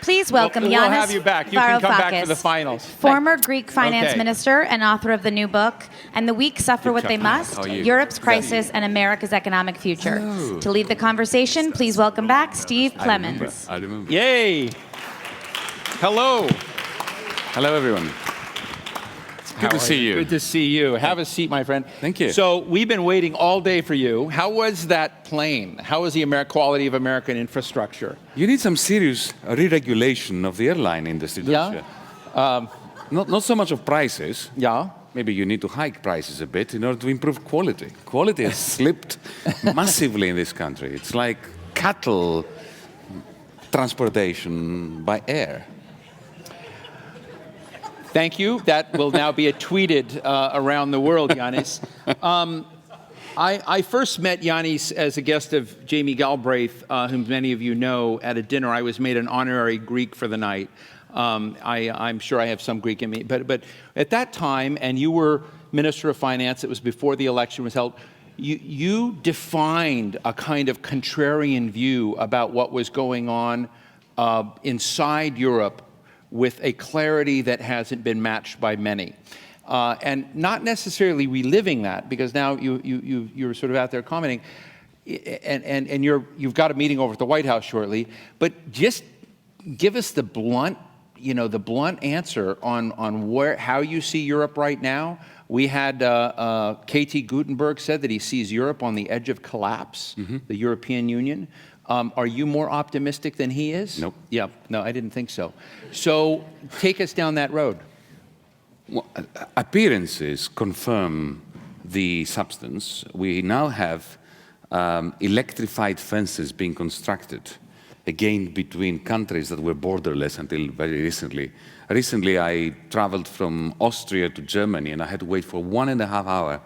Please welcome we'll Yanis have you back. You can come back for the Varoufakis, finals. former Greek finance Okay. minister and author of the new book, And the Weak Suffer What They Must, Europe's Crisis and America's Economic Future. Hello. To lead the conversation, please welcome back Steve Clemons. I remember. Yay. Hello. Hello, everyone. Good to see you. Good to see you. Have a seat, my friend. Thank you. So we've been waiting all day for you. How was that plane? How was the quality of American infrastructure? You need some serious re-regulation of the airline industry, don't you? Not so much of prices. Yeah. Maybe you need to hike prices a bit in order to improve quality. Quality has slipped massively in this country. It's like cattle transportation by air. Thank you. That will now be tweeted around the world, Yanis. I first met Yanis as a guest of Jamie Galbraith, whom many of you know, at a dinner. I was made an honorary Greek for the night. I'm sure I have some Greek in me. But at that time, and you were Minister of Finance, it was before the election was held, you defined a kind of contrarian view about what was going on inside Europe with a clarity that hasn't been matched by many. And not necessarily reliving that, because now you're sort of out there commenting, and you've got a meeting over at the White House shortly, but just give us the blunt answer on how you see Europe right now. We had K.T. Gutenberg said that he sees Europe on the edge of collapse, the European Union. Are you more optimistic than he is? Nope. Yeah, no, I didn't think so. So take us down that road. Well, appearances confirm the substance. We now have electrified fences being constructed, again, between countries that were borderless until very recently. Recently, I traveled from Austria to Germany, and I had to wait for 1.5 hours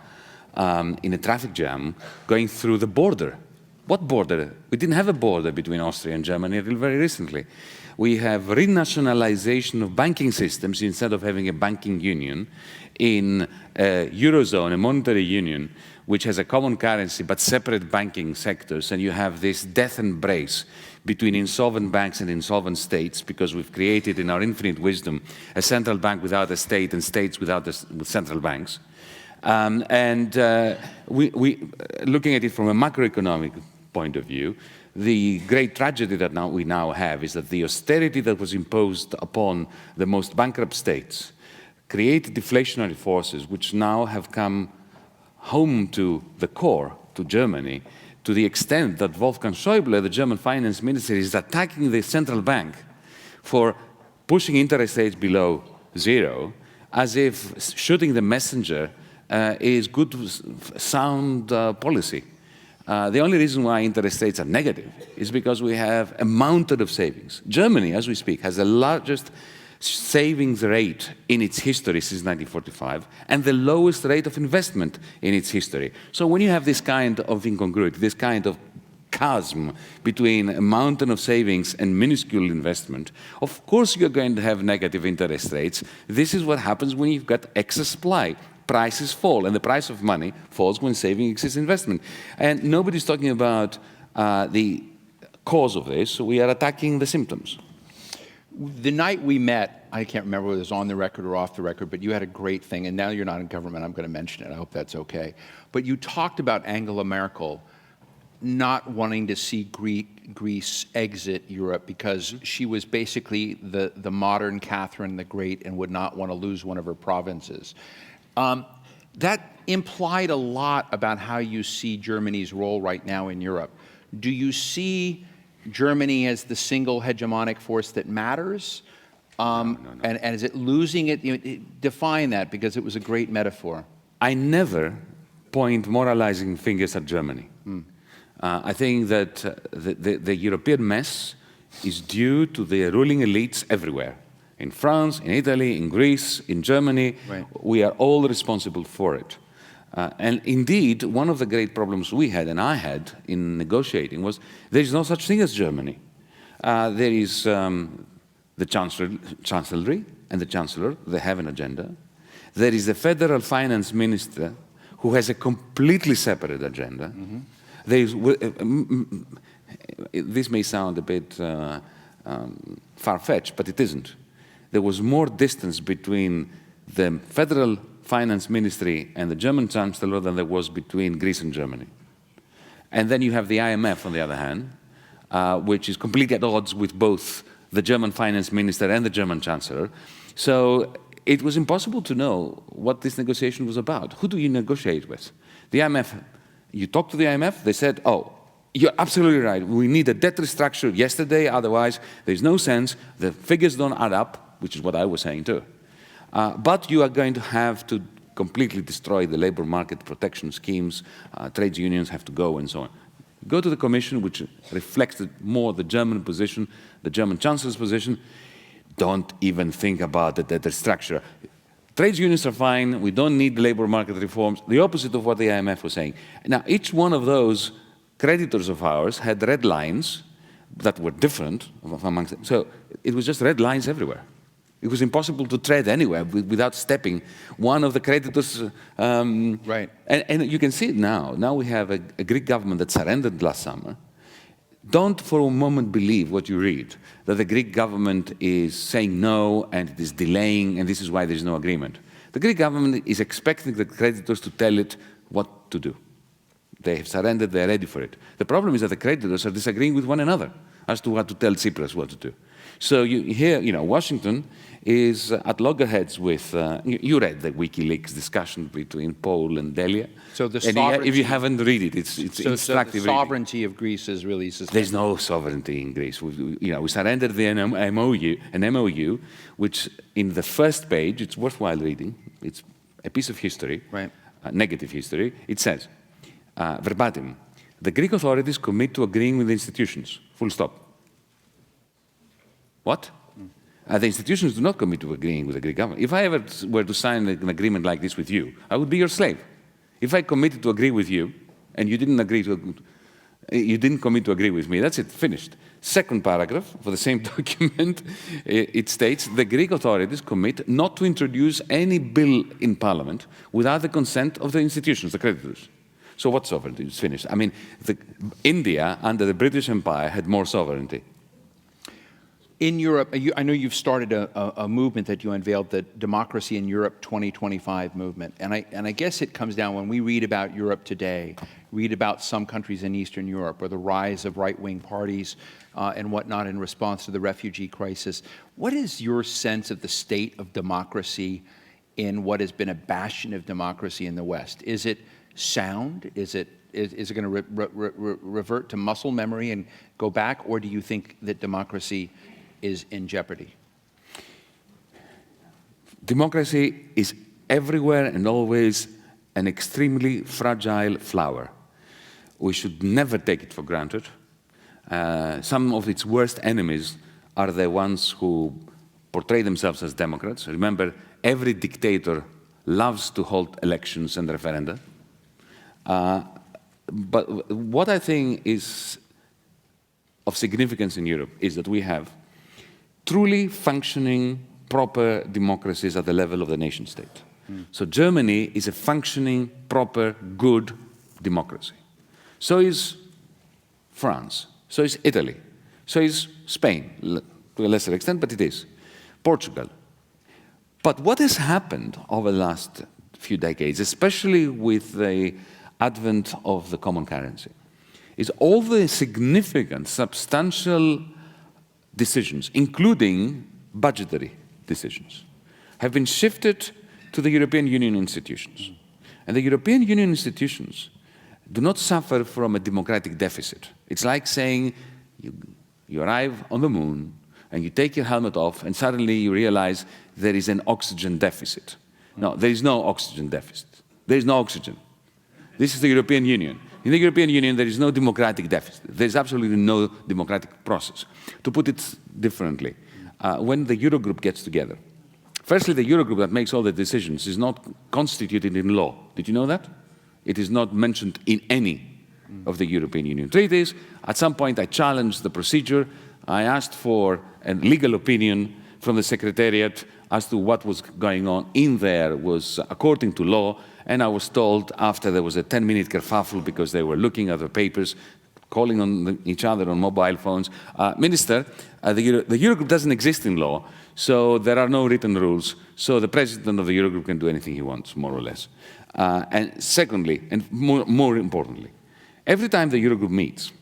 in a traffic jam going through the border. What border? We didn't have a border between Austria and Germany until very recently. We have renationalization of banking systems instead of having a banking union in a Eurozone, a monetary union, which has a common currency but separate banking sectors. And you have this death embrace between insolvent banks and insolvent states, because we've created in our infinite wisdom a central bank without a state and states without central banks. Looking at it from a macroeconomic point of view, the great tragedy that we now have is that the austerity that was imposed upon the most bankrupt states created deflationary forces which now have come home to the core, to Germany, to the extent that Wolfgang Schäuble, the German finance minister, is attacking the central bank for pushing interest rates below zero, as if shooting the messenger is good, sound policy. The only reason why interest rates are negative is because we have a mountain of savings. Germany, as we speak, has the largest savings rate in its history since 1945 and the lowest rate of investment in its history. So when you have this kind of incongruity, this kind of chasm between a mountain of savings and minuscule investment, of course you're going to have negative interest rates. This is what happens when you've got excess supply. Prices fall, and the price of money falls when saving exceeds investment. And nobody's talking about the cause of this, so we are attacking the symptoms. The night we met, I can't remember whether it was on the record or off the record, but you had a great thing, and now you're not in government, I'm going to mention it, I hope that's okay. But you talked about Angela Merkel not wanting to see Greece exit Europe because she was basically the modern Catherine the Great and would not want to lose one of her provinces. That implied a lot about how you see Germany's role right now in Europe. Do you see Germany as the single hegemonic force that matters? No. And is it losing it? Define that, because it was a great metaphor. I never point moralizing fingers at Germany. I think that the European mess is due to the ruling elites everywhere. In France, in Italy, in Greece, in Germany, right. We are all responsible for it. And indeed, one of the great problems we had, and I had, in negotiating was there is no such thing as Germany. There is the Chancellery and the Chancellor, they have an agenda. There is the Federal Finance Minister, who has a completely separate agenda. There is, this may sound a bit far-fetched, but it isn't. There was more distance between the federal finance ministry and the German chancellor than there was between Greece and Germany. And then you have the IMF, on the other hand, which is completely at odds with both the German finance minister and the German chancellor. So it was impossible to know what this negotiation was about. Who do you negotiate with? The IMF, you talk to the IMF, they said, oh, you're absolutely right. We need a debt restructure yesterday, otherwise there's no sense. The figures don't add up, which is what I was saying too. But you are going to have to completely destroy the labor market protection schemes. Trade unions have to go and so on. Go to the Commission, which reflects more the German position, the German Chancellor's position. Don't even think about the debt restructure. Trade unions are fine. We don't need labor market reforms. The opposite of what the IMF was saying. Now, each one of those creditors of ours had red lines that were different amongst them. So it was just red lines everywhere. It was impossible to tread anywhere without stepping one of the creditors. Right. And you can see it now. Now we have a Greek government that surrendered last summer. Don't for a moment believe what you read, that the Greek government is saying no and it is delaying and this is why there is no agreement. The Greek government is expecting the creditors to tell it what to do. They have surrendered, they are ready for it. The problem is that the creditors are disagreeing with one another as to what to tell Tsipras what to do. So Washington is at loggerheads with, you read the WikiLeaks discussion between Paul and Delia. So the if you haven't read it, it's instructive. So the sovereignty of Greece is really suspended. There's no sovereignty in Greece. We surrendered the MOU, which in the first page, it's worthwhile reading. It's a piece of history, right. Negative history. It says, verbatim, the Greek authorities commit to agreeing with the institutions, full stop. What? The institutions do not commit to agreeing with the Greek government. If I ever were to sign an agreement like this with you, I would be your slave. If I committed to agree with you, and you didn't commit to agree with me, that's it, finished. Second paragraph for the same document, it states the Greek authorities commit not to introduce any bill in Parliament without the consent of the institutions, the creditors. So what sovereignty? It's finished. I mean, India, under the British Empire, had more sovereignty. In Europe, I know you've started a movement that you unveiled, the Democracy in Europe 2025 movement. And I guess it comes down, when we read about Europe today, read about some countries in Eastern Europe or the rise of right-wing parties and whatnot in response to the refugee crisis. What is your sense of the state of democracy in what has been a bastion of democracy in the West? Is it sound? Is it going to revert to muscle memory and go back? Or do you think that democracy is in jeopardy? Democracy is everywhere and always an extremely fragile flower. We should never take it for granted. Some of its worst enemies are the ones who portray themselves as Democrats. Remember, every dictator loves to hold elections and referenda. But what I think is of significance in Europe is that we have truly functioning, proper democracies at the level of the nation state. So Germany is a functioning, proper, good democracy. So is France. So is Italy. So is Spain, to a lesser extent, but it is. Portugal. But what has happened over the last few decades, especially with the advent of the common currency, is all the significant, substantial decisions, including budgetary decisions, have been shifted to the European Union institutions. And the European Union institutions do not suffer from a democratic deficit. It's like saying you arrive on the moon and you take your helmet off and suddenly you realize there is an oxygen deficit. No, there is no oxygen deficit. There is no oxygen. This is the European Union. In the European Union, there is no democratic deficit. There is absolutely no democratic process. To put it differently, when the Eurogroup gets together, firstly, the Eurogroup that makes all the decisions is not constituted in law. Did you know that? It is not mentioned in any of the European Union treaties. At some point, I challenged the procedure. I asked for a legal opinion from the Secretariat as to what was going on in there was according to law. And I was told, after there was a 10-minute kerfuffle because they were looking at the papers, calling on each other on mobile phones. Minister, the Eurogroup doesn't exist in law, so there are no written rules, so the president of the Eurogroup can do anything he wants, more or less. And secondly, and more importantly, every time the Eurogroup meets,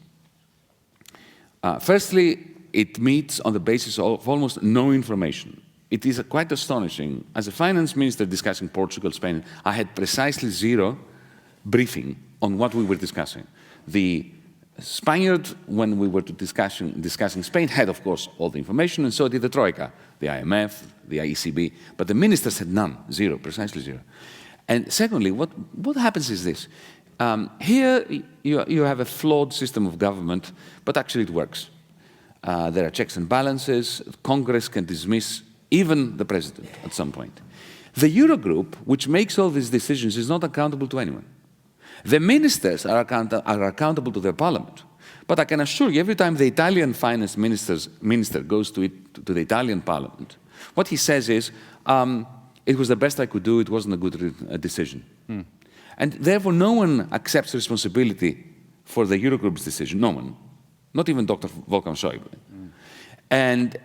firstly, it meets on the basis of almost no information. It is quite astonishing. As a finance minister discussing Portugal, Spain, I had precisely zero briefing on what we were discussing. The Spaniard, when we were discussing Spain, had, of course, all the information, and so did the Troika, the IMF, the ECB, but the ministers had none, zero, precisely zero. And secondly, what happens is this. Here, you have a flawed system of government, but actually it works. There are checks and balances. Congress can dismiss even the president at some point. The Eurogroup, which makes all these decisions, is not accountable to anyone. The ministers are accountable to their parliament. But I can assure you, every time the Italian finance minister goes to the Italian parliament, what he says is, it was the best I could do, it wasn't a good decision. And therefore, no one accepts responsibility for the Eurogroup's decision, no one. Not even Dr. Wolfgang Schäuble. And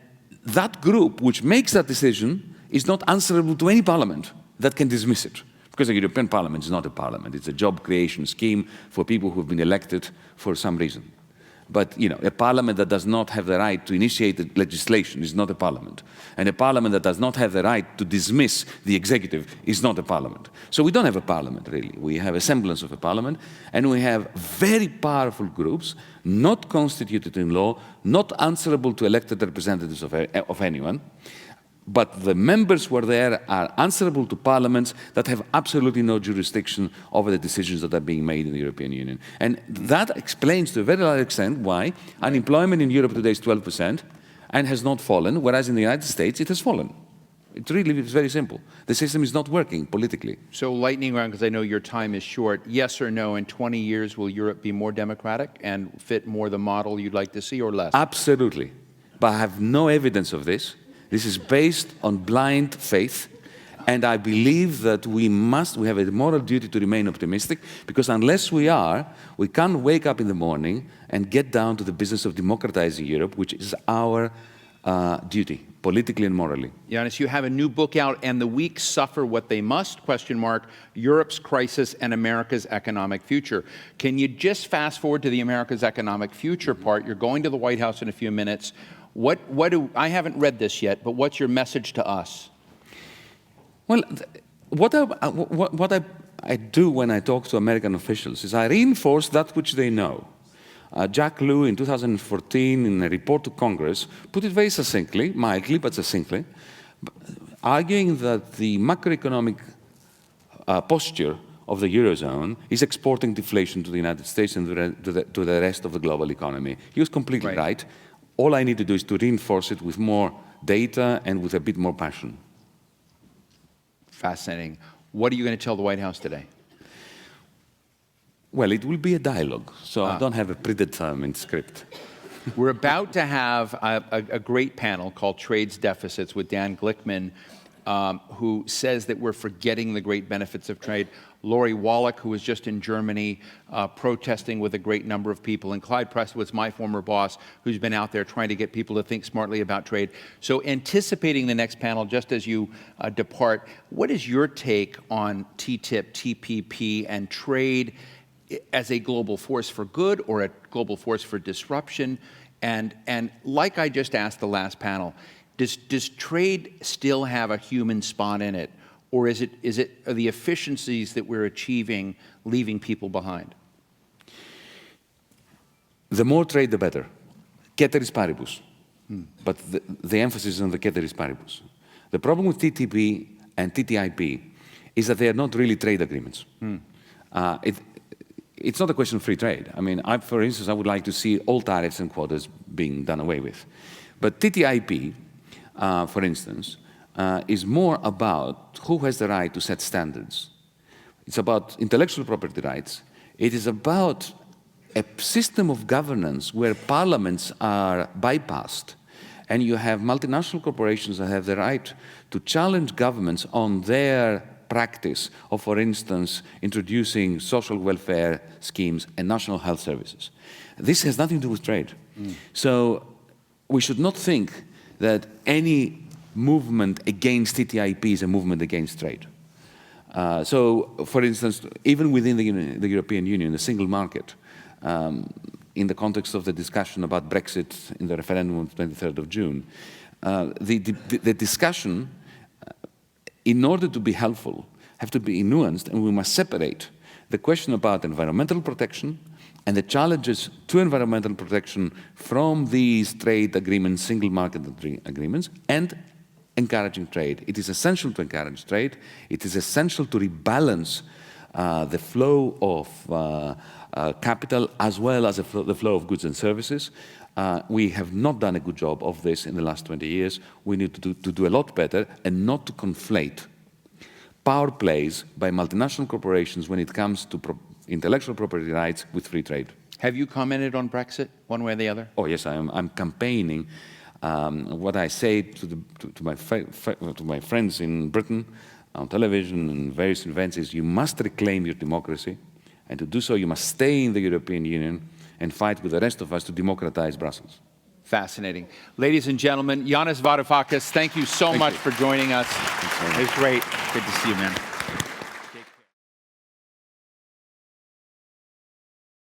that group, which makes that decision, is not answerable to any parliament that can dismiss it. Because the European Parliament is not a parliament. It's a job creation scheme for people who have been elected for some reason. But, you know, a parliament that does not have the right to initiate legislation is not a parliament. And a parliament that does not have the right to dismiss the executive is not a parliament. So we don't have a parliament, really. We have a semblance of a parliament, and we have very powerful groups, not constituted in law, not answerable to elected representatives of anyone, but the members who are there are answerable to parliaments that have absolutely no jurisdiction over the decisions that are being made in the European Union. And that explains to a very large extent why unemployment in Europe today is 12% and has not fallen, whereas in the United States it has fallen. It really is very simple. The system is not working politically. So lightning round, because I know your time is short. Yes or no, in 20 years, will Europe be more democratic and fit more the model you'd like to see, or less? Absolutely. But I have no evidence of this. This is based on blind faith, and I believe that we have a moral duty to remain optimistic, because unless we are, we can't wake up in the morning and get down to the business of democratizing Europe, which is our duty, politically and morally. Yanis, you have a new book out, And the Weak Suffer What They Must, ? Europe's Crisis and America's Economic Future. Can you just fast forward to the America's Economic Future part? You're going to the White House in a few minutes. I haven't read this yet, but what's your message to us? Well, what I do when I talk to American officials is I reinforce that which they know. Jack Lew in 2014, in a report to Congress, put it very succinctly, mildly but succinctly, arguing that the macroeconomic posture of the Eurozone is exporting deflation to the United States and to the rest of the global economy. He was completely right. All I need to do is to reinforce it with more data and with a bit more passion. Fascinating. What are you going to tell the White House today? Well, it will be a dialogue, so I don't have a predetermined script. We're about to have a great panel called Trade's Deficits with Dan Glickman, who says that we're forgetting the great benefits of trade. Lori Wallach, who was just in Germany protesting with a great number of people, and Clyde Prestowitz, my former boss, who's been out there trying to get people to think smartly about trade. So anticipating the next panel, just as you depart, what is your take on TTIP, TPP, and trade as a global force for good or a global force for disruption? And like I just asked the last panel, does trade still have a human spot in it? Or are the efficiencies that we're achieving leaving people behind? The more trade, the better. Ceteris paribus. But the emphasis is on the ceteris paribus. The problem with TTP and TTIP is that they are not really trade agreements. It's not a question of free trade. I mean, for instance, I would like to see all tariffs and quotas being done away with. But TTIP, for instance, is more about who has the right to set standards. It's about intellectual property rights. It is about a system of governance where parliaments are bypassed, and you have multinational corporations that have the right to challenge governments on their practice of, for instance, introducing social welfare schemes and national health services. This has nothing to do with trade. So we should not think that any movement against TTIP is a movement against trade. So, for instance, even within the European Union, the single market, in the context of the discussion about Brexit in the referendum on the 23rd of June, the discussion, in order to be helpful, have to be nuanced, and we must separate the question about environmental protection and the challenges to environmental protection from these trade agreements, single market agreements, and encouraging trade. It is essential to encourage trade. It is essential to rebalance the flow of capital as well as the flow of goods and services. We have not done a good job of this in the last 20 years. We need to do a lot better and not to conflate power plays by multinational corporations when it comes to intellectual property rights with free trade. Have you commented on Brexit one way or the other? Oh yes, I'm campaigning. What I say to my friends in Britain on television and various events is you must reclaim your democracy, and to do so you must stay in the European Union and fight with the rest of us to democratize Brussels. Fascinating. Ladies and gentlemen, Yanis Varoufakis, thank you so much for joining us. It was great. Good to see you, man.